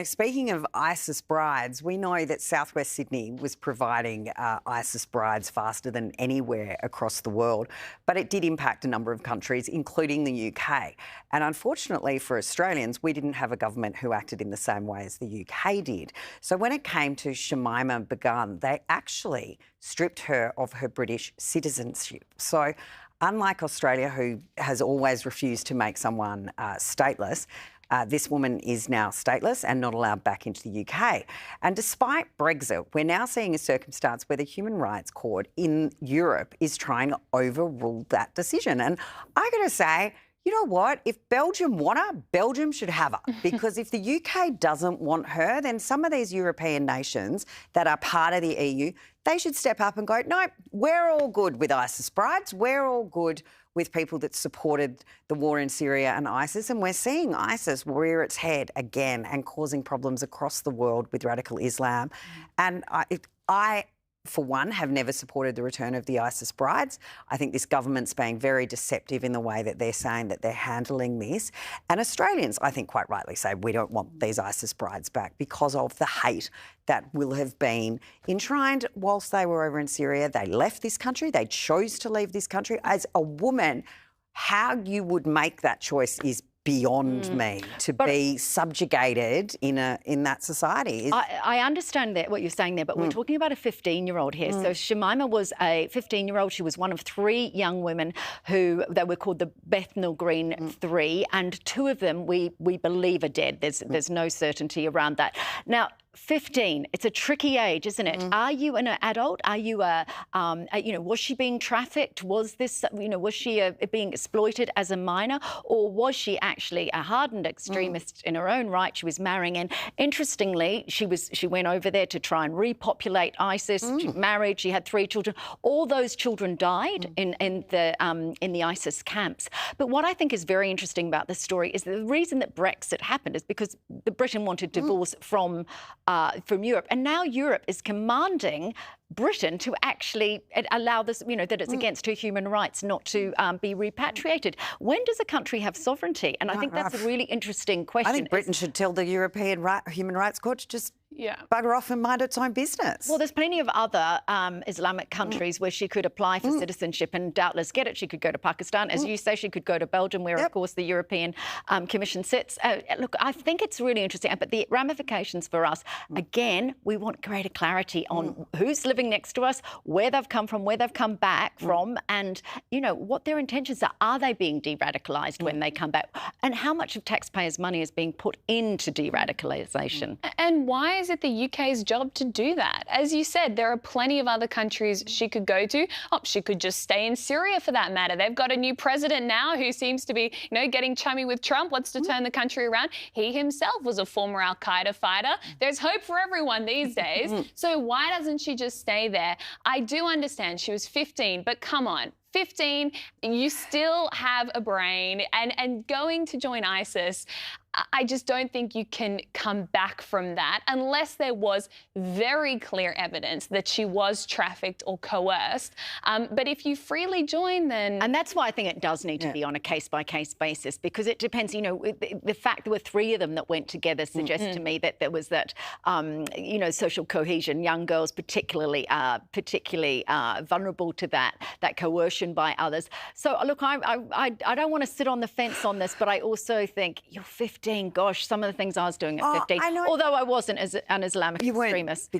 Speaking of ISIS brides, we know that Southwest Sydney was providing ISIS brides faster than anywhere across the world, but it did impact a number of countries, including the UK. And unfortunately for Australians, we didn't have a government who acted in the same way as the UK did. So when it came to Shamima Begum, they actually stripped her of her British citizenship. So unlike Australia, who has always refused to make someone stateless, this woman is now stateless and not allowed back into the UK. And despite Brexit, we're now seeing a circumstance where the Human Rights Court in Europe is trying to overrule that decision. And I got to say, you know what? If Belgium want her, Belgium should have her. Because if the UK doesn't want her, then some of these European nations that are part of the EU, they should step up and go, no, we're all good with ISIS brides. We're all good with people that supported the war in Syria and ISIS. And we're seeing ISIS rear its head again and causing problems across the world with radical Islam. And I for one, have never supported the return of the ISIS brides. I think this government's being very deceptive in the way that they're saying that they're handling this. And Australians, I think quite rightly say, we don't want these ISIS brides back because of the hate that will have been enshrined whilst they were over in Syria. They left this country. They chose to leave this country. As a woman, how you would make that choice is beyond me, to be subjugated in that society. I understand that what you're saying there, but we're talking about a 15-year-old here. So Shamima was a 15-year-old. She was one of 3 young women who they were called the Bethnal Green 3, and 2 of them we believe are dead. There's no certainty around that. Now, 15, it's a tricky age, isn't it? Are you an adult? Are you was she being trafficked? Was this, was she being exploited as a minor? Or was she actually a hardened extremist in her own right? She was marrying, and interestingly, she went over there to try and repopulate ISIS. She married, she had 3 children. All those children died in the ISIS camps. But what I think is very interesting about this story is the reason that Brexit happened is because Britain wanted divorce from Europe. And now Europe is commanding Britain to actually allow this, that it's against her human rights not to be repatriated. When does a country have sovereignty? And I think that's a really interesting question. I think Britain should tell the European Human Rights Court to just bugger off and mind its own business. Well, there's plenty of other Islamic countries where she could apply for citizenship and doubtless get it. She could go to Pakistan. As you say, she could go to Belgium, where, of course, the European Commission sits. Look, I think it's really interesting. But the ramifications for us, again, we want greater clarity on who's living next to us, where they've come from, where they've come back from, and, what their intentions are. Are they being de-radicalised when they come back? And how much of taxpayers' money is being put into de-radicalisation? And why is it the UK's job to do that? As you said, there are plenty of other countries she could go to. Oh, she could just stay in Syria for that matter. They've got a new president now who seems to be, getting chummy with Trump, wants to turn the country around. He himself was a former Al-Qaeda fighter. There's hope for everyone these days. So why doesn't she just stay there? I do understand she was 15, but come on. 15, you still have a brain, and going to join ISIS, I just don't think you can come back from that unless there was very clear evidence that she was trafficked or coerced. But if you freely join, then... And that's why I think it does need to be on a case-by-case basis, because it depends, the fact there were 3 of them that went together suggests to me that there was that, social cohesion, young girls particularly vulnerable to that coercion by others. So, look, I don't want to sit on the fence on this, but I also think you're 15. Gosh, some of the things I was doing at 15, although I wasn't as an Islamic extremist.